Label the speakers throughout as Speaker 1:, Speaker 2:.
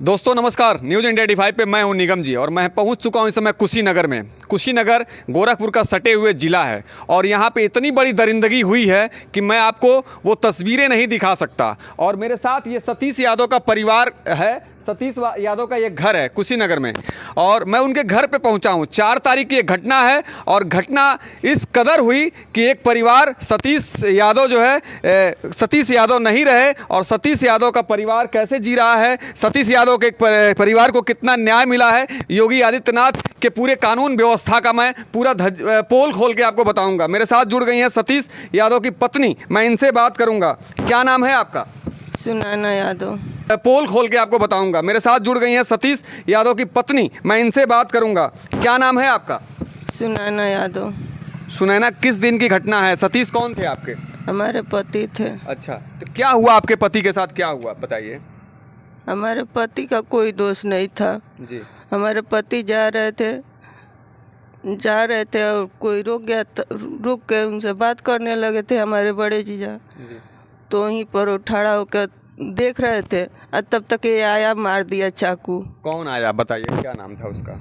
Speaker 1: दोस्तों नमस्कार। News India 85 पे मैं हूं निगम जी और मैं पहुंच चुका हूं इस समय कुशीनगर में। कुशीनगर गोरखपुर का सटे हुए ज़िला है और यहां पे इतनी बड़ी दरिंदगी हुई है कि मैं आपको वो तस्वीरें नहीं दिखा सकता। और मेरे साथ ये सतीश यादव का परिवार है। सतीश यादव का ये घर है कुशीनगर में और मैं उनके घर पे पहुंचा हूं। 4 तारीख की ये घटना है और घटना इस कदर हुई कि एक परिवार सतीश यादव जो है सतीश यादव नहीं रहे और सतीश यादव का परिवार कैसे जी रहा है, सतीश यादव के परिवार को कितना न्याय मिला है, योगी आदित्यनाथ के पूरे कानून व्यवस्था का मैं पूरा पोल खोल के आपको बताऊंगा। मेरे साथ जुड़ गई हैं सतीश यादव की पत्नी, मैं इनसे बात करूंगा। क्या नाम है आपका?
Speaker 2: सुनैना यादव।
Speaker 1: पोल खोल के आपको बताऊंगा। मेरे साथ जुड़ गई हैं सतीश यादव की पत्नी, मैं इनसे बात करूंगा। क्या नाम है आपका?
Speaker 2: सुनैना यादव।
Speaker 1: सुनैना, किस दिन की घटना है? सतीश कौन थे आपके?
Speaker 2: हमारे पति थे।
Speaker 1: अच्छा, तो क्या हुआ आपके पति के साथ, क्या हुआ बताइए।
Speaker 2: हमारे पति का कोई दोष नहीं था
Speaker 1: जी।
Speaker 2: हमारे पति जा रहे थे और कोई रुक गया, रुक के उनसे बात करने लगे थे हमारे बड़े जीजा।
Speaker 1: जी।
Speaker 2: तो वहीं पर वो खड़ा होकर देख रहे थे और तब तक ये आया, मार दिया चाकू।
Speaker 1: कौन आया बताइए, क्या नाम था उसका?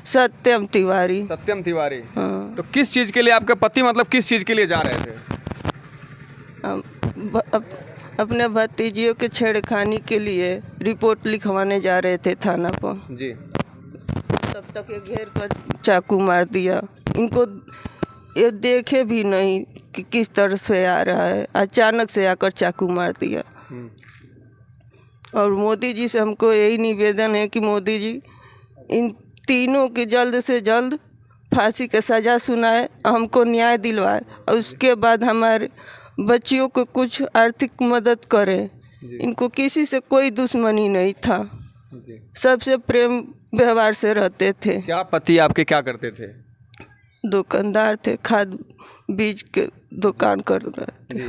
Speaker 2: सत्यम तिवारी।
Speaker 1: सत्यम तिवारी।
Speaker 2: हाँ।
Speaker 1: तो किस चीज़ के लिए आपके पति, मतलब किस चीज़ के लिए जा रहे थे?
Speaker 2: अपने भतीजियों के छेड़खानी के लिए रिपोर्ट लिखवाने जा रहे थे थाना पर।
Speaker 1: जी।
Speaker 2: तब तक ये घेर कर चाकू मार दिया। इनको ये देखे भी नहीं कि किस तरह से आ रहा है, अचानक से आकर चाकू मार दिया। और मोदी जी से हमको यही निवेदन है कि मोदी जी इन तीनों की जल्द से जल्द फांसी की सज़ा सुनाए, हमको न्याय दिलवाए और उसके बाद हमारे बच्चियों को कुछ आर्थिक मदद करें। इनको किसी से कोई दुश्मनी नहीं था, सबसे प्रेम व्यवहार से रहते थे।
Speaker 1: क्या पति आपके क्या करते थे?
Speaker 2: दुकानदार थे, खाद बीज के दुकान कर रहे थे।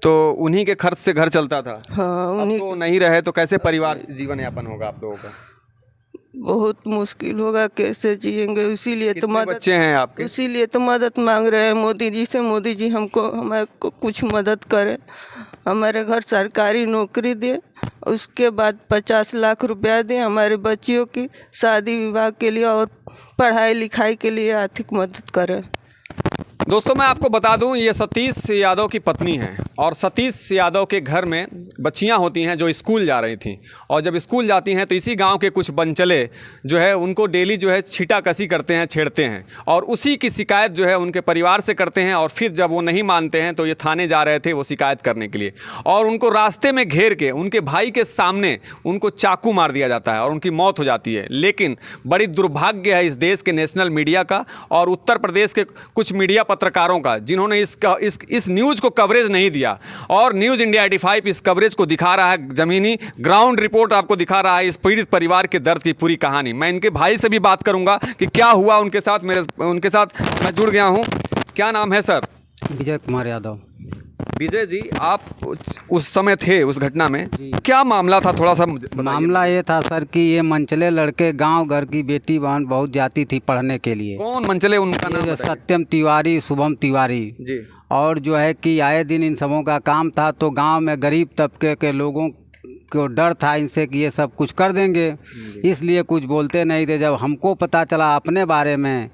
Speaker 1: तो उन्हीं के खर्च से घर चलता था?
Speaker 2: हाँ,
Speaker 1: अब
Speaker 2: उन्हीं।
Speaker 1: तो नहीं रहे तो कैसे परिवार जीवन यापन होगा आप लोगों का?
Speaker 2: बहुत मुश्किल होगा, कैसे जिएंगे। इसीलिए तो
Speaker 1: कितने बच्चे हैं आपके?
Speaker 2: इसीलिए तो मदद मांग रहे हैं मोदी जी से। मोदी जी हमारे को कुछ मदद करें, हमारे घर सरकारी नौकरी दे, उसके बाद 50 लाख रुपया दें हमारे बच्चियों की शादी विवाह के लिए और पढ़ाई लिखाई के लिए आर्थिक मदद करें।
Speaker 1: दोस्तों मैं आपको बता दूं, ये सतीश यादव की पत्नी हैं और सतीश यादव के घर में बच्चियां होती हैं जो स्कूल जा रही थीं और जब स्कूल जाती हैं तो इसी गांव के कुछ बनचले जो है उनको डेली जो है छीटाकसी करते हैं, छेड़ते हैं और उसी की शिकायत जो है उनके परिवार से करते हैं। और फिर जब वो नहीं मानते हैं तो ये थाने जा रहे थे वो शिकायत करने के लिए और उनको रास्ते में घेर के उनके भाई के सामने उनको चाकू मार दिया जाता है और उनकी मौत हो जाती है। लेकिन बड़ी दुर्भाग्य है इस देश के नेशनल मीडिया का और उत्तर प्रदेश के कुछ मीडिया पत्रकारों का, जिन्होंने इस न्यूज़ को कवरेज नहीं दिया। और न्यूज़ इंडिया 85 इस कवरेज को दिखा रहा है, ज़मीनी ग्राउंड रिपोर्ट आपको दिखा रहा है इस पीड़ित परिवार के दर्द की पूरी कहानी। मैं इनके भाई से भी बात करूंगा कि क्या हुआ उनके साथ। उनके साथ मैं जुड़ गया हूं। क्या नाम है सर?
Speaker 3: विजय कुमार यादव।
Speaker 1: विजय जी, आप उस समय थे उस घटना में, क्या मामला था थोड़ा सा
Speaker 3: मामला ये था सर कि ये मंचले लड़के गांव घर की बेटी बहन बहुत जाती थी पढ़ने के लिए।
Speaker 1: कौन मंचले, उनका नाम बताइए।
Speaker 3: सत्यम तिवारी, शुभम तिवारी
Speaker 1: जी।
Speaker 3: और जो है कि आए दिन इन सबों का काम था, तो गांव में गरीब तबके के लोगों को डर था इनसे कि ये सब कुछ कर देंगे, इसलिए कुछ बोलते नहीं थे। जब हमको पता चला अपने बारे में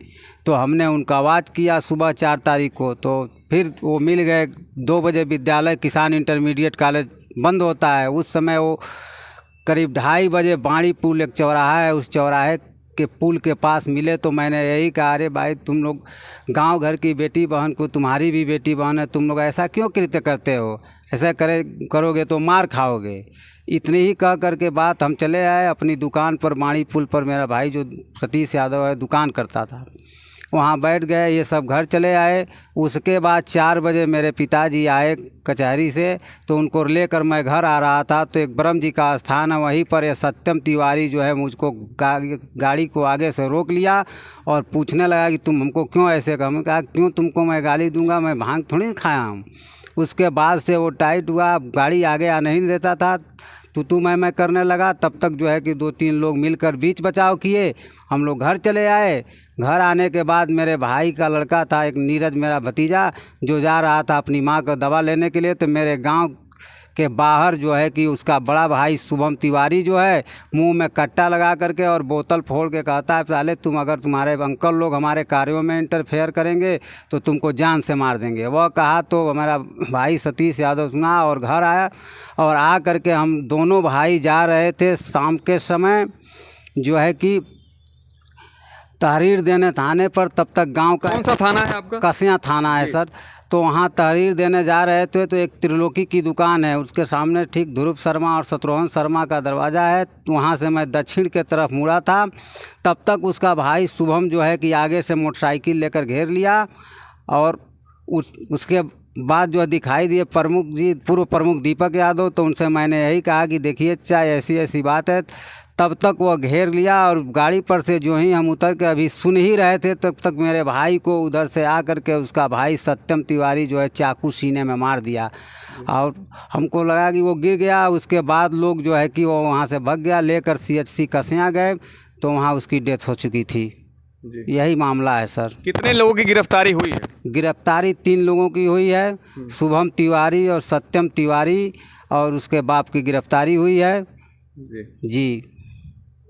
Speaker 3: तो हमने उनका आवाज़ किया सुबह 4 तारीख को, तो फिर वो मिल गए। 2 बजे विद्यालय किसान इंटरमीडिएट कॉलेज बंद होता है, उस समय वो करीब 2:30 बजे बाड़ी पुल एक चौराहा है, उस चौराहे के पुल के पास मिले। तो मैंने यही कहा, अरे भाई तुम लोग गांव घर की बेटी बहन को, तुम्हारी भी बेटी बहन है, तुम लोग ऐसा क्यों कृत्य करते हो? ऐसा करोगे तो मार खाओगे। इतनी ही कह करके बात हम चले आए अपनी दुकान पर। बाड़ी पुल पर मेरा भाई जो सतीश यादव है दुकान करता था, वहाँ बैठ गए, ये सब घर चले आए। उसके बाद 4 बजे मेरे पिताजी आए कचहरी से, तो उनको लेकर मैं घर आ रहा था तो एक ब्रह्म जी का स्थान है, वहीं पर ये सत्यम तिवारी जो है मुझको गाड़ी को आगे से रोक लिया और पूछने लगा कि तुम हमको क्यों ऐसे कहा। मैं कहा क्यों तुमको मैं गाली दूंगा, मैं भांग थोड़ी खाया हूँ। उसके बाद से वो टाइट हुआ, गाड़ी आगे आ नहीं देता था, तू मैं करने लगा। तब तक जो है कि 2-3 लोग मिलकर बीच बचाव किए, हम लोग घर चले आए। घर आने के बाद मेरे भाई का लड़का था एक नीरज, मेरा भतीजा, जो जा रहा था अपनी माँ का दवा लेने के लिए, तो मेरे गांव के बाहर जो है कि उसका बड़ा भाई शुभम तिवारी जो है मुंह में कट्टा लगा करके और बोतल फोड़ के कहता है, साले तुम अगर तुम्हारे अंकल लोग हमारे कार्यों में इंटरफेयर करेंगे तो तुमको जान से मार देंगे। वह कहा तो हमारा भाई सतीश यादव सुना और घर आया, और आ करके हम दोनों भाई जा रहे थे शाम के समय जो है कि तहरीर देने थाने पर। तब तक गांव का
Speaker 1: कौन सा थाना है आपका?
Speaker 3: कसिया थाना है सर। तो वहाँ तहरीर देने जा रहे थे तो एक त्रिलोकी की दुकान है, उसके सामने ठीक ध्रुव शर्मा और शत्रुघ्न शर्मा का दरवाज़ा है। वहाँ से मैं दक्षिण के तरफ मुड़ा था, तब तक उसका भाई शुभम जो है कि आगे से मोटरसाइकिल लेकर घेर लिया, और उसके बाद जो दिखाई दिए प्रमुख जी, पूर्व प्रमुख दीपक यादव। तो उनसे मैंने यही कहा कि देखिए चाहे ऐसी ऐसी बात है। तब तक वह घेर लिया, और गाड़ी पर से जो ही हम उतर के अभी सुन ही रहे थे तब तक मेरे भाई को उधर से आ कर के उसका भाई सत्यम तिवारी जो है चाकू सीने में मार दिया, और हमको लगा कि वो गिर गया। उसके बाद लोग जो है कि वो वहाँ से भाग गया, लेकर CHC कसिया गए तो वहाँ उसकी डेथ हो चुकी थी। यही मामला है सर।
Speaker 1: कितने लोगों की गिरफ्तारी हुई है?
Speaker 3: गिरफ्तारी 3 लोगों की हुई है, शुभम तिवारी और सत्यम तिवारी, और उसके बाप की गिरफ्तारी हुई है जी।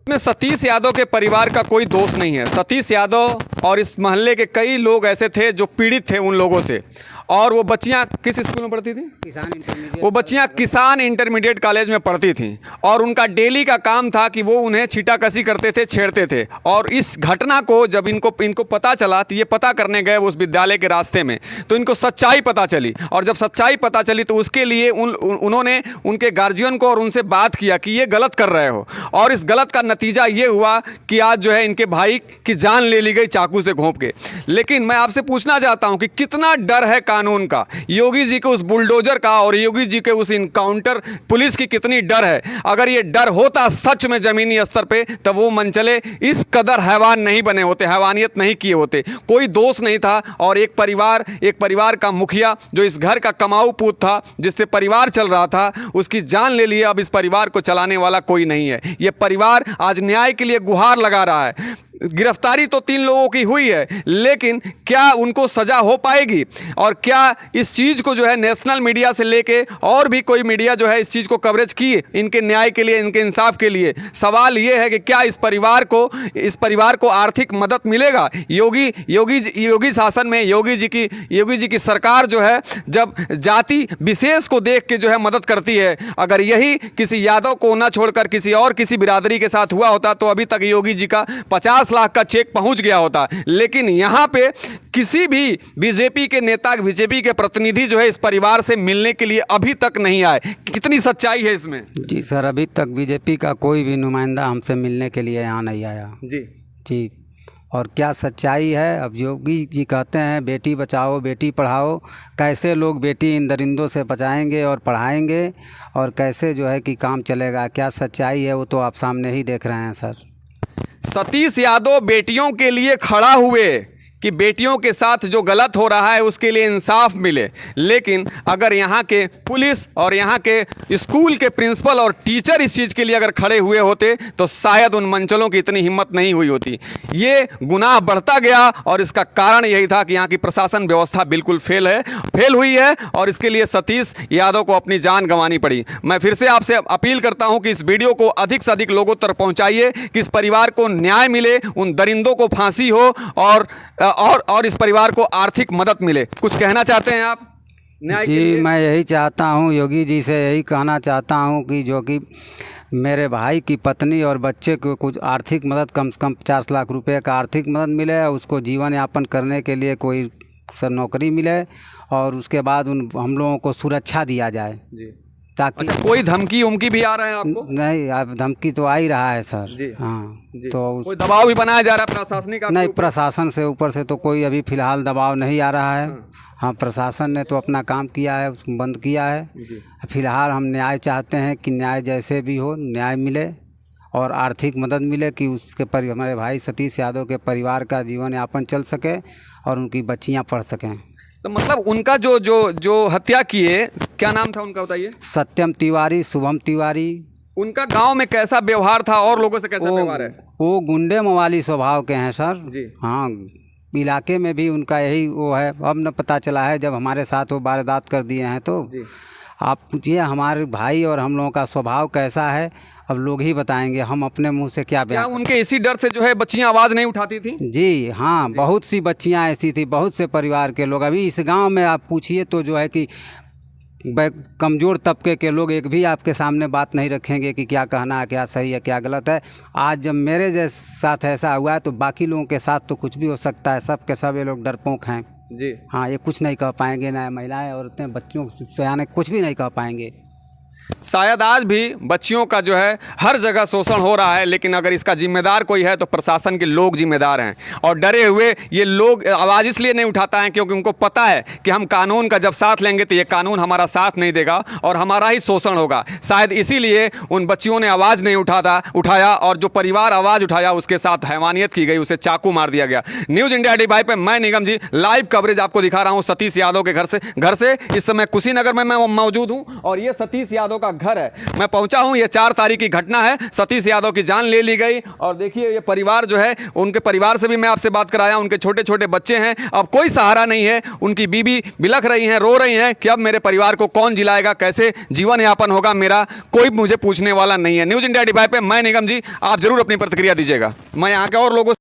Speaker 1: में सतीश यादव के परिवार का कोई दोष नहीं है। सतीश यादव और इस मोहल्ले के कई लोग ऐसे थे जो पीड़ित थे उन लोगों से, और वो बच्चियां किस स्कूल में पढ़ती थी?
Speaker 3: किसान इंटरमीडिएट।
Speaker 1: वो बच्चियां किसान इंटरमीडिएट कॉलेज में पढ़ती थीं, और उनका डेली का काम था कि वो उन्हें छीटाकसी करते थे, छेड़ते थे। और इस घटना को जब इनको पता चला तो ये पता करने गए उस विद्यालय के रास्ते में, तो इनको सच्चाई पता चली। और जब सच्चाई पता चली तो उसके लिए उन्होंने उनके गार्जियन को और उनसे बात किया कि ये गलत कर रहे हो, और इस गलत का नतीजा ये हुआ कि आज जो है इनके भाई की जान ले ली गई चाकू से घोंप के। लेकिन मैं आपसे पूछना चाहता हूं कि कितना डर है कानून का, योगी जी के उस बुलडोजर का, और योगी जी के उस इनकाउंटर पुलिस की कितनी डर है। अगर ये डर होता सच में जमीनी स्तर पे, तब वो मंचले इस कदर हैवान नहीं बने होते, हैवानियत नहीं किए होते। कोई दोष नहीं था, और एक परिवार का मुखिया जो इस घर का कमाऊ पूत था, जिससे परिवार चल रहा था, उसकी जान ले ली। अब इस परिवार को चलाने वाला कोई नहीं है। ये परिवार आज न्याय के लिए गुहार लगा रहा है। गिरफ्तारी तो 3 लोगों की हुई है, लेकिन क्या उनको सजा हो पाएगी? और क्या इस चीज़ को जो है नेशनल मीडिया से लेके और भी कोई मीडिया जो है इस चीज़ को कवरेज की इनके न्याय के लिए, इनके इंसाफ के लिए? सवाल ये है कि क्या इस परिवार को आर्थिक मदद मिलेगा? योगी शासन में योगी जी की सरकार जो है जब जाति विशेष को देख के जो है मदद करती है। अगर यही किसी यादव को न छोड़कर किसी बिरादरी के साथ हुआ होता तो अभी तक योगी जी का 50 लाख का चेक पहुंच गया होता। लेकिन यहां पे किसी भी बीजेपी के नेता, बीजेपी के प्रतिनिधि जो है इस परिवार से मिलने के लिए अभी तक नहीं आए। कितनी सच्चाई है इसमें?
Speaker 3: जी सर, अभी तक बीजेपी का कोई भी नुमाइंदा हमसे मिलने के लिए यहाँ नहीं आया जी। और क्या सच्चाई है? अब योगी जी कहते हैं बेटी बचाओ बेटी पढ़ाओ, कैसे लोग बेटी इन दरिंदों से बचाएंगे और पढ़ाएंगे, और कैसे जो है कि काम चलेगा? क्या सच्चाई है वो तो आप सामने ही देख रहे हैं सर।
Speaker 1: सतीश यादव बेटियों के लिए खड़ा हुए कि बेटियों के साथ जो गलत हो रहा है उसके लिए इंसाफ मिले। लेकिन अगर यहाँ के पुलिस और यहाँ के स्कूल के प्रिंसिपल और टीचर इस चीज़ के लिए अगर खड़े हुए होते तो शायद उन मंचलों की इतनी हिम्मत नहीं हुई होती। ये गुनाह बढ़ता गया, और इसका कारण यही था कि यहाँ की प्रशासन व्यवस्था बिल्कुल फेल हुई है, और इसके लिए सतीश यादव को अपनी जान गंवानी पड़ी। मैं फिर से आपसे अपील करता हूँ कि इस वीडियो को अधिक से अधिक लोगों तक पहुँचाइए कि इस परिवार को न्याय मिले, उन दरिंदों को फांसी हो, और इस परिवार को आर्थिक मदद मिले। कुछ कहना चाहते हैं आप न्याय के लिए?
Speaker 3: मैं यही चाहता हूँ, योगी जी से यही कहना चाहता हूँ कि जो कि मेरे भाई की पत्नी और बच्चे को कुछ आर्थिक मदद, कम से कम 50 लाख रुपए का आर्थिक मदद मिले, उसको जीवन यापन करने के लिए कोई नौकरी मिले, और उसके बाद हम लोगों को सुरक्षा दिया जाए जी। ताकि
Speaker 1: कोई धमकी उमकी भी आ रहा है आपको?
Speaker 3: नहीं, अब धमकी तो आ ही रहा है सर
Speaker 1: जी।
Speaker 3: हाँ
Speaker 1: जी।
Speaker 3: तो
Speaker 1: कोई दबाव भी बनाया जा रहा है प्रशासनिक?
Speaker 3: नहीं, प्रशासन से ऊपर से तो कोई अभी फ़िलहाल दबाव नहीं आ रहा है। हाँ, प्रशासन ने तो अपना काम किया है, उसको बंद किया है। फिलहाल हम न्याय चाहते हैं कि न्याय जैसे भी हो न्याय मिले, और आर्थिक मदद मिले कि हमारे भाई सतीश यादव के परिवार का जीवन यापन चल सके और उनकी बच्चियाँ पढ़ सकें।
Speaker 1: तो मतलब उनका जो हत्या किए, क्या नाम था उनका बताइए?
Speaker 3: सत्यम तिवारी, शुभम तिवारी।
Speaker 1: उनका गांव में कैसा व्यवहार था और लोगों से कैसा व्यवहार है?
Speaker 3: वो गुंडे मवाली स्वभाव के हैं सर
Speaker 1: जी।
Speaker 3: हाँ, इलाके में भी उनका यही वो है। अब न पता चला है जब हमारे साथ वो वारदात कर दिए हैं तो। आप पूछिए हमारे भाई और हम लोगों का स्वभाव कैसा है, अब लोग ही बताएंगे, हम अपने मुंह से क्या
Speaker 1: क्या
Speaker 3: बयान।
Speaker 1: उनके इसी डर से जो है बच्चियां आवाज़ नहीं उठाती थी?
Speaker 3: जी हाँ, बहुत सी बच्चियां ऐसी थी, बहुत से परिवार के लोग। अभी इस गांव में आप पूछिए तो जो है कि कमज़ोर तबके के लोग एक भी आपके सामने बात नहीं रखेंगे कि क्या कहना है, क्या सही है, क्या गलत है। आज जब मेरे जैसे साथ ऐसा हुआ है तो बाकी लोगों के साथ तो कुछ भी हो सकता है। सब के सब ये लोग डरपोक हैं।
Speaker 1: जी
Speaker 3: हाँ, ये कुछ नहीं कह पाएंगे, ना महिलाएं औरतें बच्चों सयाने कुछ भी नहीं कह पाएंगे।
Speaker 1: शायद आज भी बच्चियों का जो है हर जगह शोषण हो रहा है, लेकिन अगर इसका जिम्मेदार कोई है तो प्रशासन के लोग जिम्मेदार हैं। और डरे हुए ये लोग आवाज़ इसलिए नहीं उठाता है क्योंकि उनको पता है कि हम कानून का जब साथ लेंगे तो ये कानून हमारा साथ नहीं देगा और हमारा ही शोषण होगा। शायद इसीलिए उन बच्चियों ने आवाज़ नहीं उठाया और जो परिवार आवाज़ उठाया उसके साथ हैवानियत की गई, उसे चाकू मार दिया गया। न्यूज़ इंडिया डिवाइड पे मैं निगम जी लाइव कवरेज आपको दिखा रहा हूँ सतीश यादव के घर से। इस समय कुशीनगर में मैं मौजूद हूँ और ये सतीश यादव का घर है। मैं पहुंचा हूं, ये 4 तारीख की घटना है। सतीश यादव की जान ले ली गई और देखिए ये परिवार जो है, उनके परिवार से भी मैं आपसे बात कराया। उनके छोटे छोटे बच्चे हैं, अब कोई सहारा नहीं है। उनकी बीबी बिलख रही हैं, रो रही हैं कि अब मेरे परिवार को कौन जिलाएगा, कैसे जीवन यापन होगा मेरा, कोई मुझे पूछने वाला नहीं है। न्यूज़ इंडिया डिवाइड पे मैं निगम जी, आप जरूर अपनी प्रतिक्रिया दीजिएगा। मैं यहाँ के और लोगों